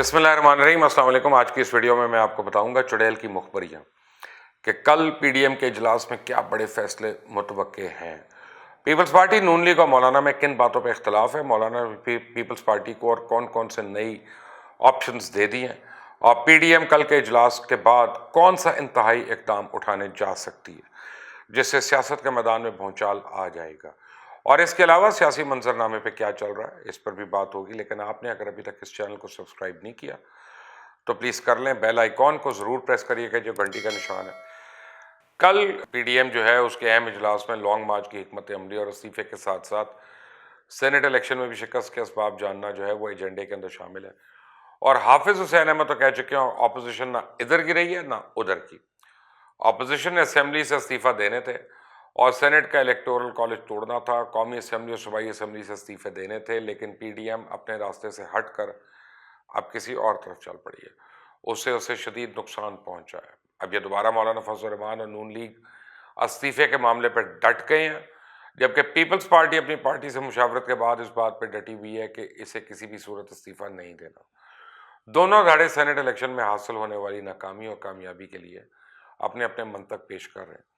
بسم اللہ الرحمن الرحیم، السلام علیکم۔ آج کی اس ویڈیو میں آپ کو بتاؤں گا چڑیل کی مخبریاں کہ کل پی ڈی ایم کے اجلاس میں کیا بڑے فیصلے متوقع ہیں۔ پیپلز پارٹی نون لیگ اور مولانا میں کن باتوں پہ اختلاف ہے، مولانا پیپلز پارٹی کو اور کون کون سے نئی آپشنز دے دی ہیں، اور پی ڈی ایم کل کے اجلاس کے بعد کون سا انتہائی اقدام اٹھانے جا سکتی ہے جس سے سیاست کے میدان میں بھونچال آ جائے گا، اور اس کے علاوہ سیاسی منظرنامے پہ کیا چل رہا ہے اس پر بھی بات ہوگی۔ لیکن آپ نے اگر ابھی تک اس چینل کو سبسکرائب نہیں کیا تو پلیز کر لیں، بیل آئیکن کو ضرور پریس کریے گا جو گھنٹی کا نشان ہے۔ کل پی ڈی ایم جو ہے اس کے اہم اجلاس میں لانگ مارچ کی حکمت عملی اور استعفے کے ساتھ ساتھ سینٹ الیکشن میں بھی شکست کے اسباب جاننا جو ہے وہ ایجنڈے کے اندر شامل ہے، اور حافظ حسین احمد تو کہہ چکے ہیں اپوزیشن نہ ادھر کی رہی ہے نہ ادھر کی۔ اپوزیشن نے اسمبلی سے استعفیٰ دینے تھے اور سینٹ کا الیکٹورل کالج توڑنا تھا، قومی اسمبلی اور صوبائی اسمبلی سے استعفے دینے تھے، لیکن پی ڈی ایم اپنے راستے سے ہٹ کر اب کسی اور طرف چل پڑی ہے، اسے شدید نقصان پہنچا ہے۔ اب یہ دوبارہ مولانا فضل الرحمان اور نون لیگ استعفے کے معاملے پر ڈٹ گئے ہیں، جبکہ پیپلز پارٹی اپنی پارٹی سے مشاورت کے بعد اس بات پہ ڈٹی ہوئی ہے کہ اسے کسی بھی صورت استعفیٰ نہیں دینا۔ دونوں دھڑے سینٹ الیکشن میں حاصل ہونے والی ناکامی اور کامیابی کے لیے اپنے اپنے منطق پیش کر رہے ہیں۔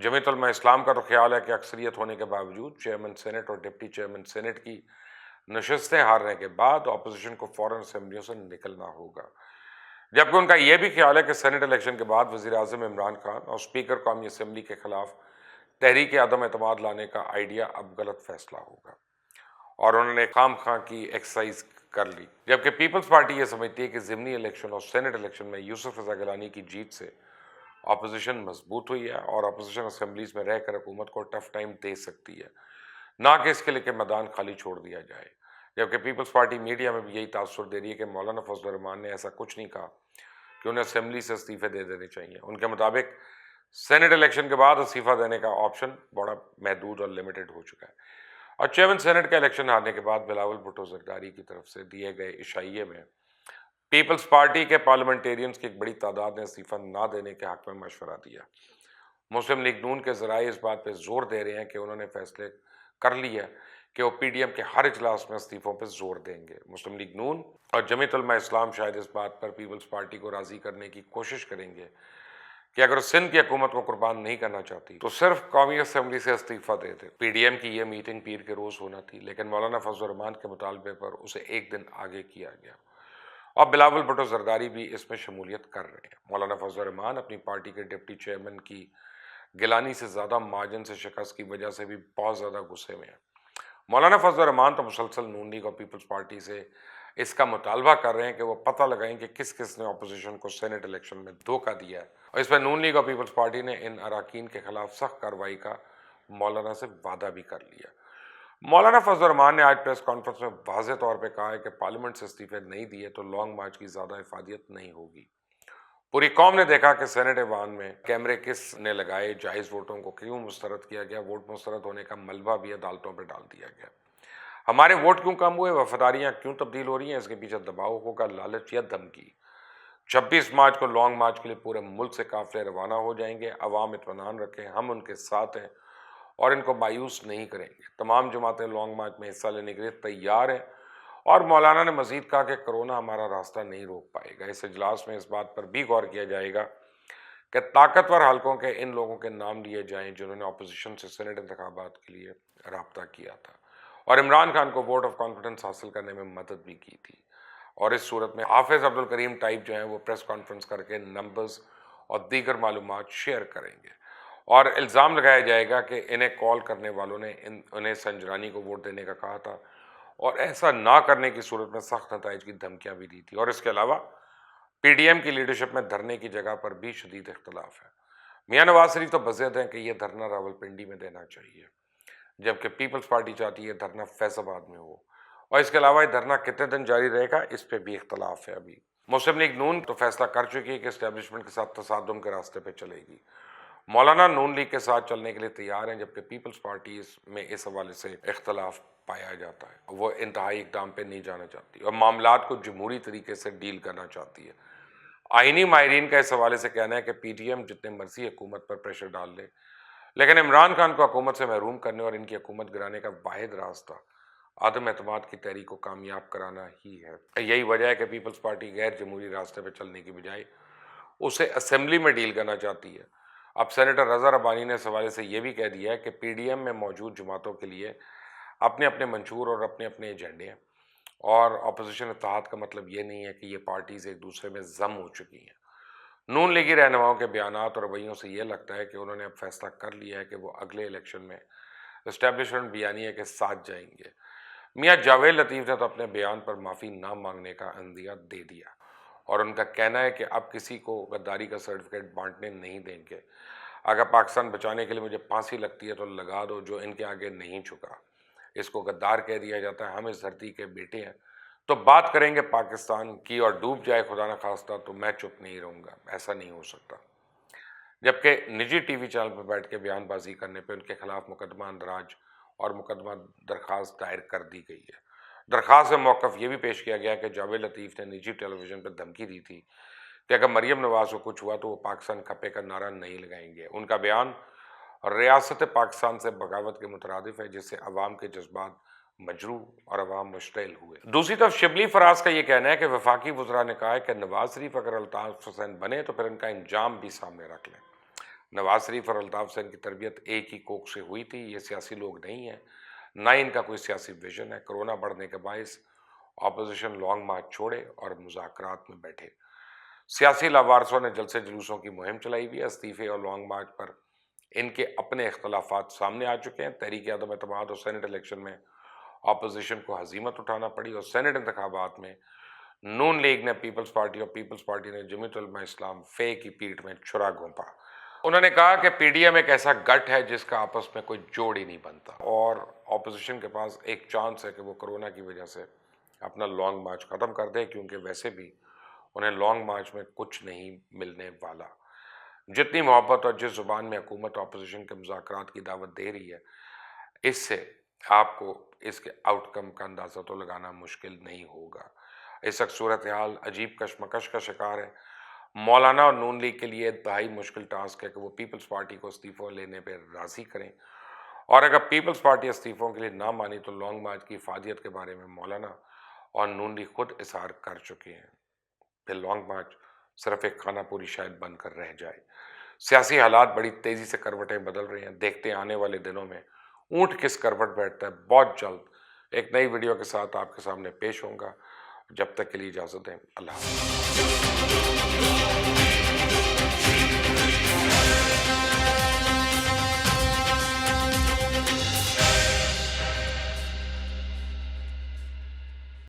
جمعیت علماء اسلام کا تو خیال ہے کہ اکثریت ہونے کے باوجود چیئرمین سینٹ اور ڈپٹی چیئرمین سینٹ کی نشستیں ہارنے کے بعد اپوزیشن کو فوراً اسمبلیوں سے نکلنا ہوگا، جبکہ ان کا یہ بھی خیال ہے کہ سینٹ الیکشن کے بعد وزیر اعظم عمران خان اور اسپیکر قومی اسمبلی کے خلاف تحریک عدم اعتماد لانے کا آئیڈیا اب غلط فیصلہ ہوگا، اور انہوں نے خام خواہ کی ایکسرسائز کر لی۔ جبکہ پیپلز پارٹی یہ سمجھتی ہے کہ ضمنی الیکشن اور سینٹ الیکشن میں یوسف رضا گیلانی کی جیت سے اپوزیشن مضبوط ہوئی ہے اور اپوزیشن اسمبلیز میں رہ کر حکومت کو ٹف ٹائم دے سکتی ہے، نہ کہ اس کے لیے کہ میدان خالی چھوڑ دیا جائے۔ جبکہ پیپلز پارٹی میڈیا میں بھی یہی تاثر دے رہی ہے کہ مولانا فضل الرحمان نے ایسا کچھ نہیں کہا کہ انہیں اسمبلی سے استعفے دے دینے چاہیے۔ ان کے مطابق سینٹ الیکشن کے بعد استعفیٰ دینے کا آپشن بڑا محدود اور لمیٹڈ ہو چکا ہے، اور چیئرمین سینٹ کا الیکشن ہارنے کے بعد بلاول بھٹو زرداری کی طرف سے دیے گئے اشائیے میں پیپلز پارٹی کے پارلیمنٹیرینز کی ایک بڑی تعداد نے استعفیٰ نہ دینے کے حق میں مشورہ دیا۔ مسلم لیگ نون کے ذرائع اس بات پہ زور دے رہے ہیں کہ انہوں نے فیصلے کر لیا کہ وہ پی ڈی ایم کے ہر اجلاس میں استعفوں پہ زور دیں گے۔ مسلم لیگ نون اور جمعیت علماء اسلام شاید اس بات پر پیپلز پارٹی کو راضی کرنے کی کوشش کریں گے کہ اگر سندھ کی حکومت کو قربان نہیں کرنا چاہتی تو صرف قومی اسمبلی سے استعفیٰ دے دے۔ پی ڈی ایم کی یہ میٹنگ پیر کے روز ہونا تھی، لیکن مولانا فضل الرحمان کے مطالبے پر اسے ایک دن آگے کیا گیا، اور بلاول بھٹو زرداری بھی اس میں شمولیت کر رہے ہیں۔ مولانا فضل الرحمان اپنی پارٹی کے ڈپٹی چیئرمین کی گیلانی سے زیادہ مارجن سے شکست کی وجہ سے بھی بہت زیادہ غصے میں ہیں۔ مولانا فضل الرحمان تو مسلسل نون لیگ اور پیپلز پارٹی سے اس کا مطالبہ کر رہے ہیں کہ وہ پتہ لگائیں کہ کس کس نے اپوزیشن کو سینٹ الیکشن میں دھوکہ دیا ہے، اور اس پر نون لیگ اور پیپلز پارٹی نے ان اراکین کے خلاف سخت کارروائی کا مولانا سے وعدہ بھی کر لیا۔ مولانا فضل الرحمان نے آج پریس کانفرنس میں واضح طور پہ کہا ہے کہ پارلیمنٹ سے استعفے نہیں دیے تو لانگ مارچ کی زیادہ افادیت نہیں ہوگی۔ پوری قوم نے دیکھا کہ سینٹ ایوان میں کیمرے کس نے لگائے، جائز ووٹوں کو کیوں مسترد کیا گیا، ووٹ مسترد ہونے کا ملبہ بھی عدالتوں پہ ڈال دیا گیا، ہمارے ووٹ کیوں کم ہوئے، وفاداریاں کیوں تبدیل ہو رہی ہیں، اس کے پیچھے دباؤ ہوگا، لالچ یا دھمکی۔ 26 مارچ کو لانگ مارچ کے لیے پورے ملک سے قافلے روانہ ہو جائیں گے۔ عوام اطمینان رکھیں، ہم ان کے ساتھ ہیں اور ان کو مایوس نہیں کریں گے۔ تمام جماعتیں لانگ مارچ میں حصہ لینے کے لیے تیار ہیں، اور مولانا نے مزید کہا کہ کرونا ہمارا راستہ نہیں روک پائے گا۔ اس اجلاس میں اس بات پر بھی غور کیا جائے گا کہ طاقتور حلقوں کے ان لوگوں کے نام لیے جائیں جنہوں نے اپوزیشن سے سینٹ انتخابات کے لیے رابطہ کیا تھا اور عمران خان کو ووٹ آف کانفیڈنس حاصل کرنے میں مدد بھی کی تھی، اور اس صورت میں حافظ عبد الکریم ٹائپ جو ہیں وہ پریس کانفرنس کر کے نمبرز اور دیگر معلومات شیئر کریں گے، اور الزام لگایا جائے گا کہ انہیں کال کرنے والوں نے انہیں سنجرانی کو ووٹ دینے کا کہا تھا، اور ایسا نہ کرنے کی صورت میں سخت نتائج کی دھمکیاں بھی دی تھی۔ اور اس کے علاوہ پی ڈی ایم کی لیڈرشپ میں دھرنے کی جگہ پر بھی شدید اختلاف ہے۔ میاں نواز شریف تو بضد ہیں کہ یہ دھرنا راولپنڈی میں دینا چاہیے، جبکہ پیپلز پارٹی چاہتی ہے دھرنا فیض آباد میں ہو، اور اس کے علاوہ یہ دھرنا کتنے دن جاری رہے گا اس پہ بھی اختلاف ہے۔ ابھی مسلم لیگ نون تو فیصلہ کر چکی ہے کہ اسٹیبلشمنٹ کے ساتھ تصادم کے راستے پہ چلے گی۔ مولانا نون لیگ کے ساتھ چلنے کے لیے تیار ہیں، جبکہ پیپلز پارٹی میں اس حوالے سے اختلاف پایا جاتا ہے، وہ انتہائی اقدام پہ نہیں جانا چاہتی اور معاملات کو جمہوری طریقے سے ڈیل کرنا چاہتی ہے۔ آئینی ماہرین کا اس حوالے سے کہنا ہے کہ پی ڈی ایم جتنے مرضی حکومت پر پریشر ڈال لے، لیکن عمران خان کو حکومت سے محروم کرنے اور ان کی حکومت گرانے کا واحد راستہ عدم اعتماد کی تحریک کو کامیاب کرانا ہی ہے۔ یہی وجہ ہے کہ پیپلز پارٹی غیر جمہوری راستے پہ چلنے کی بجائے اسے اسمبلی میں ڈیل کرنا چاہتی ہے۔ اب سینیٹر رضا ربانی نے اس حوالے سے یہ بھی کہہ دیا ہے کہ پی ڈی ایم میں موجود جماعتوں کے لیے اپنے اپنے منشور اور اپنے اپنے ایجنڈے ہیں، اور اپوزیشن اتحاد کا مطلب یہ نہیں ہے کہ یہ پارٹیز ایک دوسرے میں ضم ہو چکی ہیں۔ نون لیگی رہنماؤں کے بیانات اور رویوں سے یہ لگتا ہے کہ انہوں نے اب فیصلہ کر لیا ہے کہ وہ اگلے الیکشن میں اسٹیبلشمنٹ بیانیہ کے ساتھ جائیں گے۔ میاں جاوید لطیف نے تو اپنے بیان پر معافی نہ مانگنے کا عندیہ دے دیا، اور ان کا کہنا ہے کہ اب کسی کو غداری کا سرٹیفکیٹ بانٹنے نہیں دیں گے۔ اگر پاکستان بچانے کے لیے مجھے پھانسی لگتی ہے تو لگا دو، جو ان کے آگے نہیں جھکا۔ اس کو غدار کہہ دیا جاتا ہے۔ ہم اس دھرتی کے بیٹے ہیں تو بات کریں گے پاکستان کی، اور ڈوب جائے خدا نہ خواستہ تو میں چپ نہیں رہوں گا۔ ایسا نہیں ہو سکتا۔ جبکہ نجی ٹی وی چینل پر بیٹھ کے بیان بازی کرنے پہ ان کے خلاف مقدمہ اندراج اور مقدمہ درخواست دائر کر دی گئی ہے۔ درخواست میں موقف یہ بھی پیش کیا گیا کہ جاوید لطیف نے نجی ٹیلی ویژن پہ دھمکی دی تھی کہ اگر مریم نواز کو کچھ ہوا تو وہ پاکستان کھپے کا نعرہ نہیں لگائیں گے۔ ان کا بیان ریاست پاکستان سے بغاوت کے مترادف ہے، جس سے عوام کے جذبات مجروح اور عوام مشتعل ہوئے۔ دوسری طرف شبلی فراز کا یہ کہنا ہے کہ وفاقی وزراء نے کہا ہے کہ نواز شریف اگر الطاف حسین بنے تو پھر ان کا انجام بھی سامنے رکھ لیں۔ نواز شریف اور الطاف حسین کی تربیت ایک ہی کوکھ سے ہوئی تھی۔ یہ سیاسی لوگ نہیں ہیں، نہ ان کا کوئی سیاسی ویژن ہے۔ کرونا بڑھنے کے باعث اپوزیشن لانگ مارچ چھوڑے اور مذاکرات میں بیٹھے۔ سیاسی لاوارثوں نے جلسے جلوسوں کی مہم چلائی ہوئی ہے۔ استعفے اور لانگ مارچ پر ان کے اپنے اختلافات سامنے آ چکے ہیں۔ تحریک عدم اعتماد اور سینٹ الیکشن میں اپوزیشن کو ہزیمت اٹھانا پڑی، اور سینٹ انتخابات میں نون لیگ نے پیپلز پارٹی اور پیپلز پارٹی نے جمعیت علماء اسلام فے کی پیٹھ میں چھرا گھونپا۔ انہوں نے کہا کہ پی ڈی ایم ایک ایسا گٹھ ہے جس کا آپس میں کوئی جوڑ ہی نہیں بنتا، اور اپوزیشن کے پاس ایک چانس ہے کہ وہ کرونا کی وجہ سے اپنا لانگ مارچ ختم کر دے، کیونکہ ویسے بھی انہیں لانگ مارچ میں کچھ نہیں ملنے والا۔ جتنی محبت اور جس زبان میں حکومت اپوزیشن کے مذاکرات کی دعوت دے رہی ہے، اس سے آپ کو اس کے آؤٹ کم کا اندازہ تو لگانا مشکل نہیں ہوگا۔ اس وقت صورتحال عجیب کشمکش کا شکار ہے۔ مولانا اور نون لیگ کے لیے انتہائی مشکل ٹاسک ہے کہ وہ پیپلز پارٹی کو استعفوں لینے پہ راضی کریں، اور اگر پیپلز پارٹی استعفوں کے لیے نہ مانی تو لانگ مارچ کی افادیت کے بارے میں مولانا اور نون لیگ خود اظہار کر چکے ہیں۔ پھر لانگ مارچ صرف ایک خانہ پوری شاید بن کر رہ جائے۔ سیاسی حالات بڑی تیزی سے کروٹیں بدل رہے ہیں۔ دیکھتے ہیں آنے والے دنوں میں اونٹ کس کروٹ بیٹھتا ہے۔ بہت جلد ایک نئی ویڈیو کے ساتھ آپ کے سامنے پیش ہوں گا۔ جب تک کے لیے اجازت دیں، اللہ حافظ۔